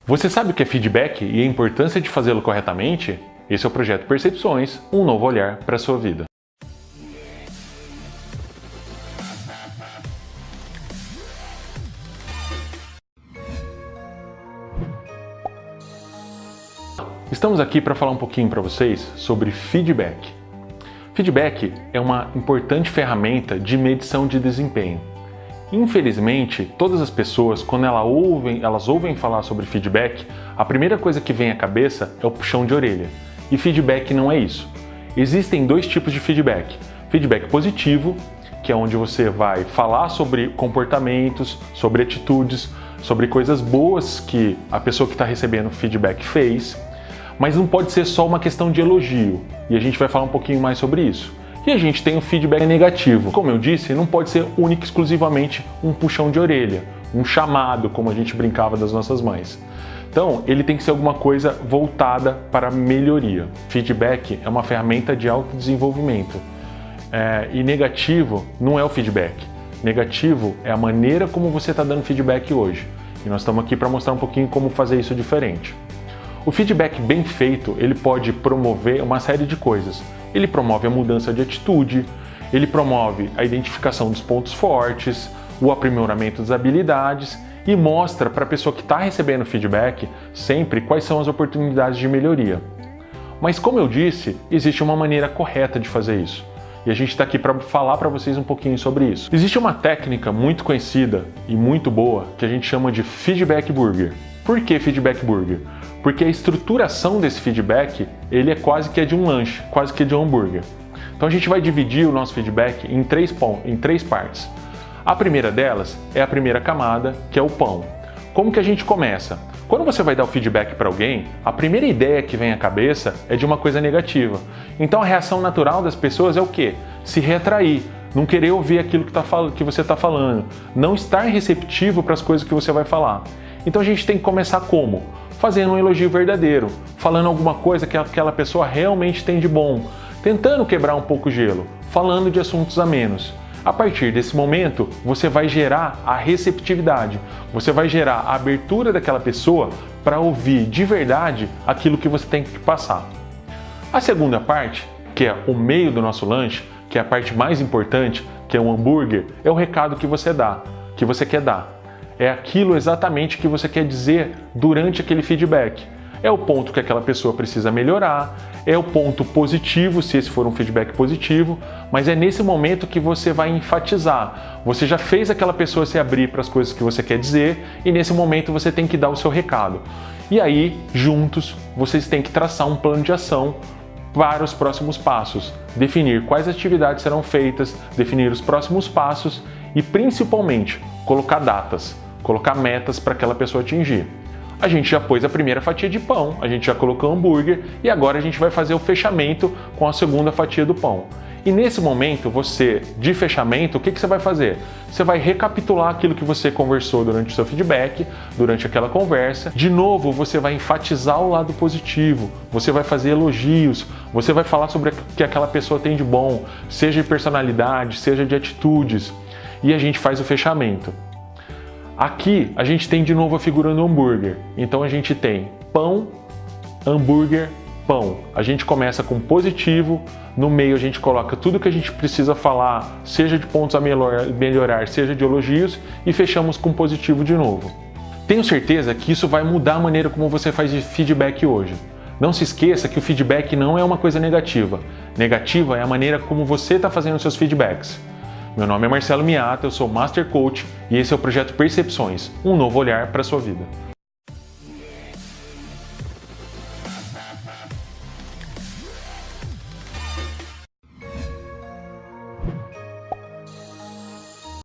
Você sabe o que é feedback e a importância de fazê-lo corretamente? Esse é o projeto Percepções, um novo olhar para a sua vida. Estamos aqui para falar um pouquinho para vocês sobre feedback. Feedback é uma importante ferramenta de medição de desempenho. Infelizmente, todas as pessoas, quando elas ouvem falar sobre feedback, a primeira coisa que vem à cabeça é o puxão de orelha. E feedback não é isso. Existem dois tipos de feedback. Feedback positivo, que é onde você vai falar sobre comportamentos, sobre atitudes, sobre coisas boas que a pessoa que está recebendo feedback fez, mas não pode ser só uma questão de elogio, e a gente vai falar um pouquinho mais sobre isso. E a gente tem o feedback negativo. Como eu disse, não pode ser único e exclusivamente um puxão de orelha, um chamado, como a gente brincava das nossas mães. Então, ele tem que ser alguma coisa voltada para melhoria. Feedback é uma ferramenta de autodesenvolvimento. E negativo não é o feedback. Negativo é a maneira como você está dando feedback hoje. E nós estamos aqui para mostrar um pouquinho como fazer isso diferente. O feedback bem feito, ele pode promover uma série de coisas. Ele promove a mudança de atitude, ele promove a identificação dos pontos fortes, o aprimoramento das habilidades e mostra para a pessoa que está recebendo feedback sempre quais são as oportunidades de melhoria. Mas como eu disse, existe uma maneira correta de fazer isso. E a gente está aqui para falar para vocês um pouquinho sobre isso. Existe uma técnica muito conhecida e muito boa que a gente chama de feedback burger. Por que feedback burger? Porque a estruturação desse feedback, ele é quase que de um lanche, quase que de um hambúrguer. Então a gente vai dividir o nosso feedback em três partes. A primeira delas é a primeira camada, que é o pão. Como que a gente começa? Quando você vai dar o feedback para alguém, a primeira ideia que vem à cabeça é de uma coisa negativa. Então a reação natural das pessoas é o quê? Se retrair, não querer ouvir aquilo que você está falando, não estar receptivo para as coisas que você vai falar. Então a gente tem que começar como? Fazendo um elogio verdadeiro, falando alguma coisa que aquela pessoa realmente tem de bom, tentando quebrar um pouco o gelo, falando de assuntos amenos. A partir desse momento, você vai gerar a receptividade, você vai gerar a abertura daquela pessoa para ouvir de verdade aquilo que você tem que passar. A segunda parte, que é o meio do nosso lanche, que é a parte mais importante, que é o hambúrguer, é o recado que você dá, que você quer dar. É aquilo exatamente que você quer dizer durante aquele feedback. É o ponto que aquela pessoa precisa melhorar, é o ponto positivo, se esse for um feedback positivo, mas é nesse momento que você vai enfatizar. Você já fez aquela pessoa se abrir para as coisas que você quer dizer e nesse momento você tem que dar o seu recado. E aí, juntos, vocês têm que traçar um plano de ação para os próximos passos, definir quais atividades serão feitas, definir os próximos passos e, principalmente, colocar datas. Colocar metas para aquela pessoa atingir. A gente já pôs a primeira fatia de pão, a gente já colocou o hambúrguer e agora a gente vai fazer o fechamento com a segunda fatia do pão. E nesse momento, de fechamento, o que você vai fazer? Você vai recapitular aquilo que você conversou durante o seu feedback, durante aquela conversa. De novo, você vai enfatizar o lado positivo, você vai fazer elogios, você vai falar sobre o que aquela pessoa tem de bom, seja de personalidade, seja de atitudes. E a gente faz o fechamento. Aqui a gente tem de novo a figura do hambúrguer. Então a gente tem pão, hambúrguer, pão. A gente começa com positivo, no meio a gente coloca tudo que a gente precisa falar, seja de pontos a melhorar, seja de elogios, e fechamos com positivo de novo. Tenho certeza que isso vai mudar a maneira como você faz feedback hoje. Não se esqueça que o feedback não é uma coisa negativa. Negativa é a maneira como você está fazendo os seus feedbacks. Meu nome é Marcelo Miata, eu sou Master Coach e esse é o projeto Percepções, um novo olhar para a sua vida.